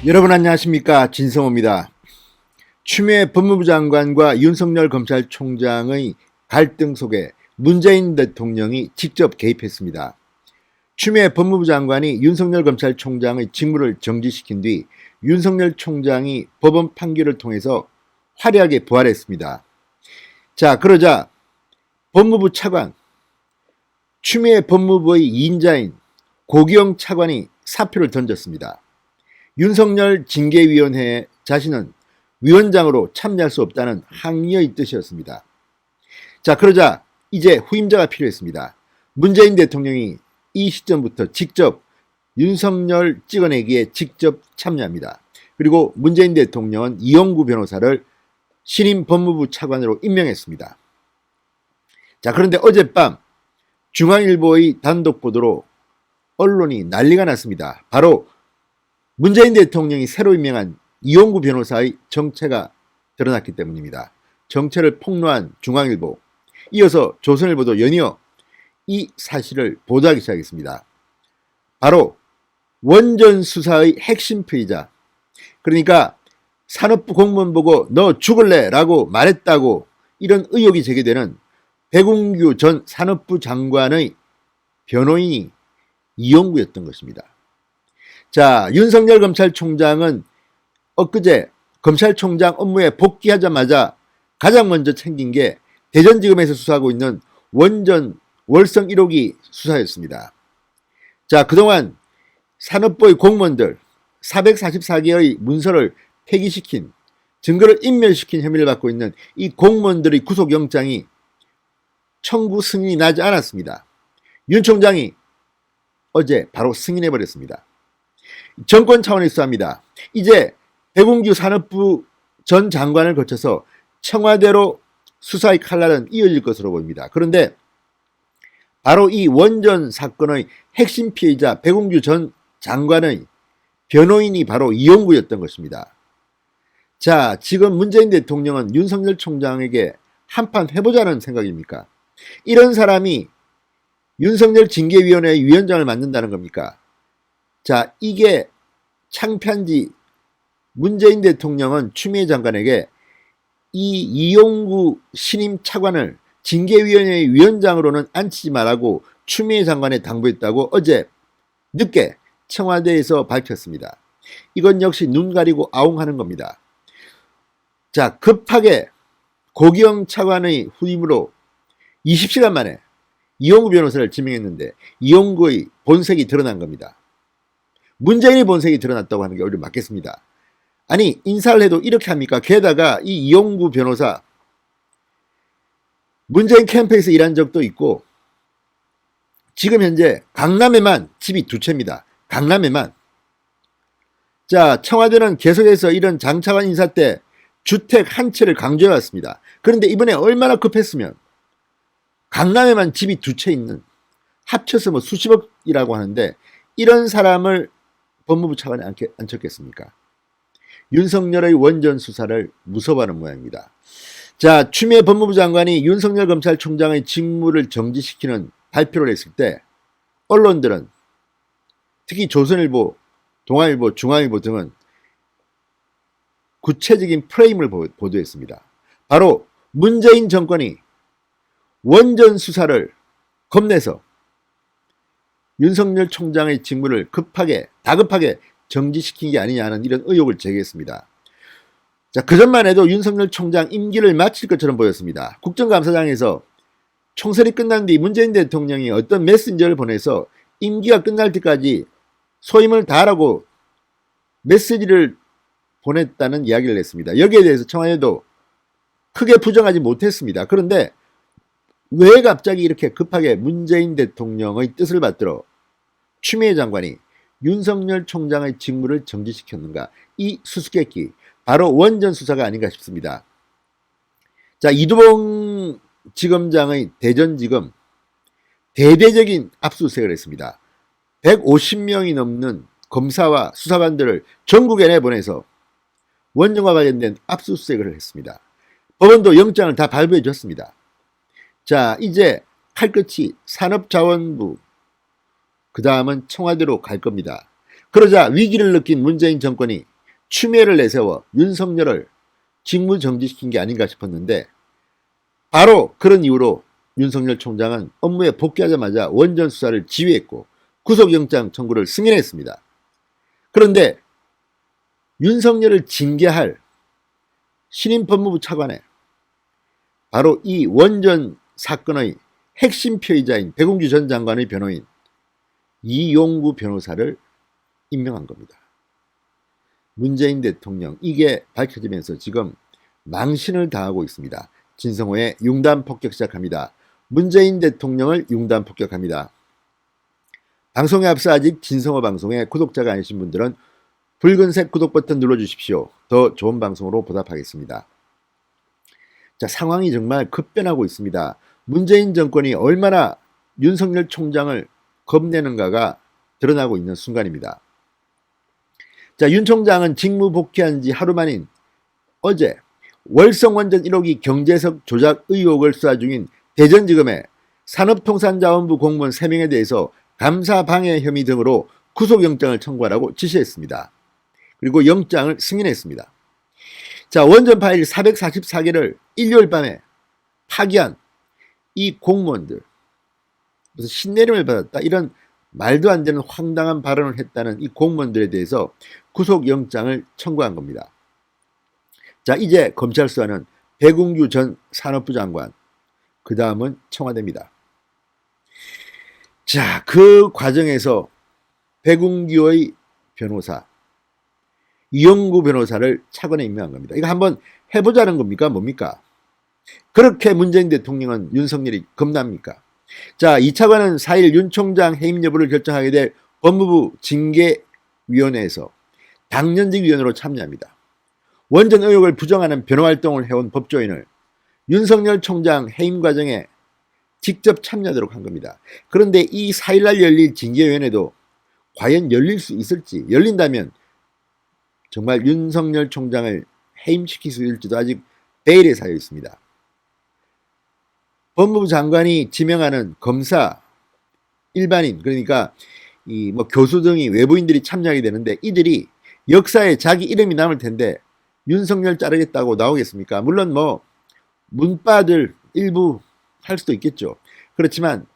여러분 안녕하십니까, 진성호입니다. 추미애 법무부 장관과 윤석열 검찰총장의 갈등 속에 문재인 대통령이 직접 개입했습니다. 추미애 법무부 장관이 윤석열 검찰총장의 직무를 정지시킨 뒤 윤석열 총장이 법원 판결을 통해서 화려하게 부활했습니다. 자, 그러자 법무부 차관, 추미애 법무부의 2인자인 고기영 차관이 사표를 던졌습니다. 윤석열 징계위원회에 자신은 위원장으로 참여할 수 없다는 항의의 뜻이었습니다. 자, 그러자 이제 후임자가 필요했습니다. 문재인 대통령이 이 시점부터 직접 윤석열 찍어내기에 직접 참여합니다. 그리고 문재인 대통령은 이용구 변호사를 신임 법무부 차관으로 임명했습니다. 자, 그런데 어젯밤 중앙일보의 단독 보도로 언론이 난리가 났습니다. 바로 문재인 대통령이 새로 임명한 이용구 변호사의 정체가 드러났기 때문입니다. 정체를 폭로한 중앙일보, 이어서 조선일보도 연이어 이 사실을 보도하기 시작했습니다. 바로 원전 수사의 핵심 피의자, 그러니까 산업부 공무원 보고 너 죽을래 라고 말했다고 이런 의혹이 제기되는 백운규 전 산업부 장관의 변호인이 이용구였던 것입니다. 자, 윤석열 검찰총장은 엊그제 검찰총장 업무에 복귀하자마자 가장 먼저 챙긴 게 대전지검에서 수사하고 있는 원전 월성 1호기 수사였습니다. 자, 그동안 산업부의 공무원들 444개의 문서를 폐기시킨, 증거를 인멸시킨 혐의를 받고 있는 이 공무원들의 구속영장이 청구 승인이 나지 않았습니다. 윤 총장이 어제 바로 승인해버렸습니다. 정권 차원의 수사입니다. 이제 백운규 산업부 전 장관을 거쳐서 청와대로 수사의 칼날은 이어질 것으로 보입니다. 그런데 바로 이 원전 사건의 핵심 피해자 백운규 전 장관의 변호인이 바로 이용구였던 것입니다. 자, 지금 문재인 대통령은 윤석열 총장에게 한판 해보자는 생각입니까? 이런 사람이 윤석열 징계위원회의 위원장을 맡는다는 겁니까? 자, 이게 창피한지 문재인 대통령은 추미애 장관에게 이 이용구 신임 차관을 징계위원회의 위원장으로는 앉히지 말라고 추미애 장관에 당부했다고 어제 늦게 청와대에서 밝혔습니다. 이건 역시 눈 가리고 아웅하는 겁니다. 자, 급하게 고기영 차관의 후임으로 20시간 만에 이용구 변호사를 지명했는데 이용구의 본색이 드러난 겁니다. 문재인의 본색이 드러났다고 하는 게 오히려 맞겠습니다. 아니, 인사를 해도 이렇게 합니까? 게다가 이 이용구 변호사 문재인 캠프에서 일한 적도 있고 지금 현재 강남에만 집이 2채입니다. 강남에만. 자, 청와대는 계속해서 이런 장 차관 인사 때 주택 한 채를 강조해왔습니다. 그런데 이번에 얼마나 급했으면 강남에만 집이 2채 있는, 합쳐서 뭐 수십억이라고 하는데 이런 사람을 법무부 차관에 앉혔겠습니까? 윤석열의 원전 수사를 무서워하는 모양입니다. 자, 추미애 법무부 장관이 윤석열 검찰총장의 직무를 정지시키는 발표를 했을 때 언론들은, 특히 조선일보, 동아일보, 중앙일보 등은 구체적인 프레임을 보도했습니다. 바로 문재인 정권이 원전 수사를 겁내서 윤석열 총장의 직무를 다급하게 정지시킨 게 아니냐는 이런 의혹을 제기했습니다. 자, 그전만 해도 윤석열 총장 임기를 마칠 것처럼 보였습니다. 국정감사장에서 총선이 끝난 뒤 문재인 대통령이 어떤 메신저를 보내서 임기가 끝날 때까지 소임을 다하라고 메시지를 보냈다는 이야기를 했습니다. 여기에 대해서 청와대도 크게 부정하지 못했습니다. 그런데 왜 갑자기 이렇게 급하게 문재인 대통령의 뜻을 받들어 추미애 장관이 윤석열 총장의 직무를 정지시켰는가? 이 수수께끼, 바로 원전 수사가 아닌가 싶습니다. 자, 이두봉 지검장의 대전지검 대대적인 압수수색을 했습니다. 150명이 넘는 검사와 수사관들을 전국에 내보내서 원전과 관련된 압수수색을 했습니다. 법원도 영장을 다 발부해 줬습니다. 자, 이제 칼끝이 산업자원부, 그 다음은 청와대로 갈 겁니다. 그러자 위기를 느낀 문재인 정권이 추미애를 내세워 윤석열을 직무 정지시킨 게 아닌가 싶었는데 바로 그런 이유로 윤석열 총장은 업무에 복귀하자마자 원전 수사를 지휘했고 구속영장 청구를 승인했습니다. 그런데 윤석열을 징계할 신임 법무부 차관에 바로 이 원전 사건의 핵심 피의자인 백운규 전 장관의 변호인 이용구 변호사를 임명한 겁니다. 문재인 대통령 이게 밝혀지면서 지금 망신을 당하고 있습니다. 진성호의 융단 폭격 시작합니다. 문재인 대통령을 융단 폭격합니다. 방송에 앞서 아직 진성호 방송에 구독자가 아니신 분들은 붉은색 구독 버튼 눌러주십시오. 더 좋은 방송으로 보답하겠습니다. 자, 상황이 정말 급변하고 있습니다. 문재인 정권이 얼마나 윤석열 총장을 겁내는가가 드러나고 있는 순간입니다. 자, 윤 총장은 직무 복귀한 지 하루 만인 어제 월성원전 1호기 경제석 조작 의혹을 수사 중인 대전지검에 산업통상자원부 공무원 3명에 대해서 감사방해 혐의 등으로 구속영장을 청구하라고 지시했습니다. 그리고 영장을 승인했습니다. 자, 원전 파일 444개를 일요일 밤에 파기한 이 공무원들, 무슨 신내림을 받았다 이런 말도 안 되는 황당한 발언을 했다는 이 공무원들에 대해서 구속영장을 청구한 겁니다. 자, 이제 검찰 수사는 백운규 전 산업부 장관, 그 다음은 청와대입니다. 자, 그 과정에서 백운규의 변호사 이용구 변호사를 차관에 임명한 겁니다. 이거 한번 해보자는 겁니까? 뭡니까? 그렇게 문재인 대통령은 윤석열이 겁납니까? 자, 이 차관은 4일 윤 총장 해임 여부를 결정하게 될 법무부 징계위원회에서 당연직 위원으로 참여합니다. 원전 의혹을 부정하는 변호활동을 해온 법조인을 윤석열 총장 해임 과정에 직접 참여하도록 한 겁니다. 그런데 이 4일날 열릴 징계위원회도 과연 열릴 수 있을지, 열린다면 정말 윤석열 총장을 해임시킬 수 있을지도 아직 베일에 쌓여 있습니다. 법무부 장관이 지명하는 검사, 일반인, 그러니까 이 뭐 교수 등이 외부인들이 참여하게 되는데 이들이 역사에 자기 이름이 남을 텐데 윤석열 자르겠다고 나오겠습니까? 물론 뭐 문바들 일부 할 수도 있겠죠. 그렇지만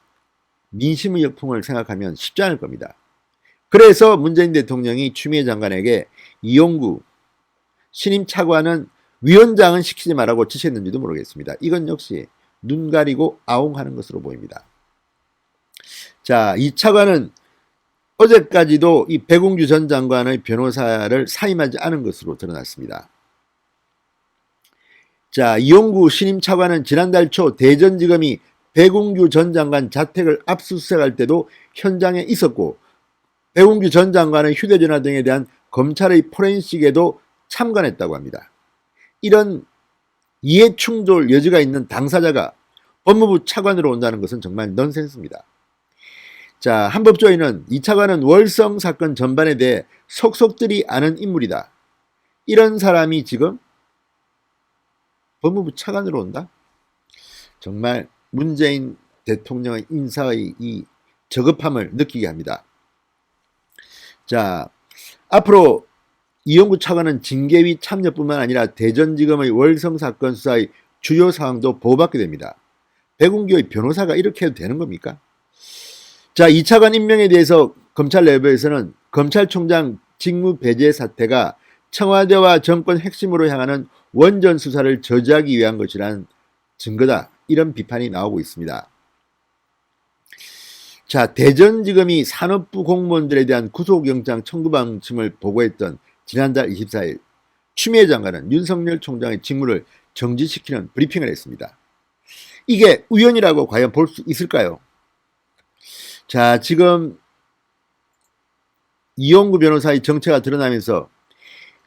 민심의 역풍을 생각하면 쉽지 않을 겁니다. 그래서 문재인 대통령이 추미애 장관에게 이용구 신임 차관은 위원장은 시키지 말라고 지시했는지도 모르겠습니다. 이건 역시 눈 가리고 아웅하는 것으로 보입니다. 자, 이 차관은 어제까지도 이 백운규 전 장관의 변호사를 사임하지 않은 것으로 드러났습니다. 자, 이용구 신임 차관은 지난달 초 대전지검이 백운규 전 장관 자택을 압수수색할 때도 현장에 있었고 백운규 전 장관의 휴대전화 등에 대한 검찰의 포렌식에도 참관했다고 합니다. 이런 이해충돌 여지가 있는 당사자가 법무부 차관으로 온다는 것은 정말 넌센스입니다. 자, 한 법조인은 이 차관은 월성 사건 전반에 대해 속속들이 아는 인물이다. 이런 사람이 지금 법무부 차관으로 온다? 정말 문재인 대통령의 인사의 이 저급함을 느끼게 합니다. 자, 앞으로 이용구 차관은 징계위 참여뿐만 아니라 대전지검의 월성 사건 수사의 주요 사항도 보호받게 됩니다. 백운규의 변호사가 이렇게 해도 되는 겁니까? 자, 이 차관 임명에 대해서 검찰 내부에서는 검찰총장 직무 배제 사태가 청와대와 정권 핵심으로 향하는 원전 수사를 저지하기 위한 것이란 증거다. 이런 비판이 나오고 있습니다. 자, 대전지검이 산업부 공무원들에 대한 구속영장 청구 방침을 보고했던 지난달 24일 추미애 장관은 윤석열 총장의 직무를 정지시키는 브리핑을 했습니다. 이게 우연이라고 과연 볼 수 있을까요? 자, 지금 이용구 변호사의 정체가 드러나면서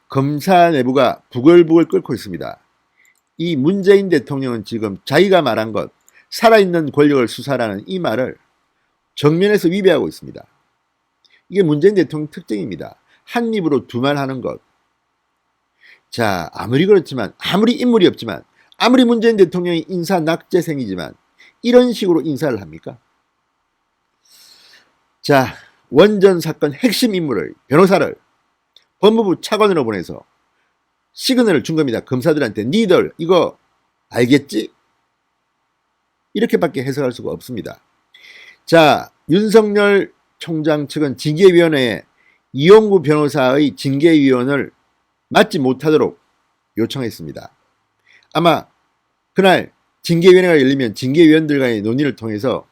검사 내부가 부글부글 끓고 있습니다. 이 문재인 대통령은 지금 자기가 말한 것, 살아있는 권력을 수사라는 이 말을 정면에서 위배하고 있습니다. 이게 문재인 대통령 특징입니다. 한 입으로 두 말 하는 것. 자, 아무리 그렇지만, 아무리 인물이 없지만, 아무리 문재인 대통령이 인사 낙제생이지만 이런 식으로 인사를 합니까? 자, 원전 사건 핵심 인물을, 변호사를 법무부 차관으로 보내서 시그널을 준 겁니다. 검사들한테 니들 이거 알겠지? 이렇게밖에 해석할 수가 없습니다. 자, 윤석열 총장 측은 징계위원회에 이용구 변호사의 징계위원을 맡지 못하도록 요청했습니다. 아마 그날 징계위원회가 열리면 징계위원들과의 논의를 통해서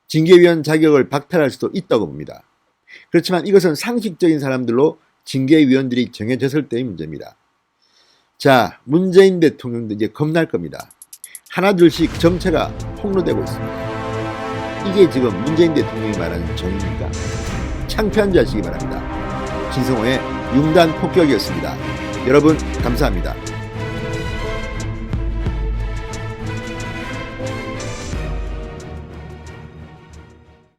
징계위원 자격을 박탈할 수도 있다고 봅니다. 그렇지만 이것은 상식적인 사람들로 징계위원들이 정해졌을 때의 문제입니다. 자, 문재인 대통령도 이제 겁날 겁니다. 하나둘씩 정체가 폭로되고 있습니다. 이게 지금 문재인 대통령이 말하는 정의입니까? 창피한 줄 아시기 바랍니다. 신성호의 융단 폭격이었습니다. 여러분 감사합니다.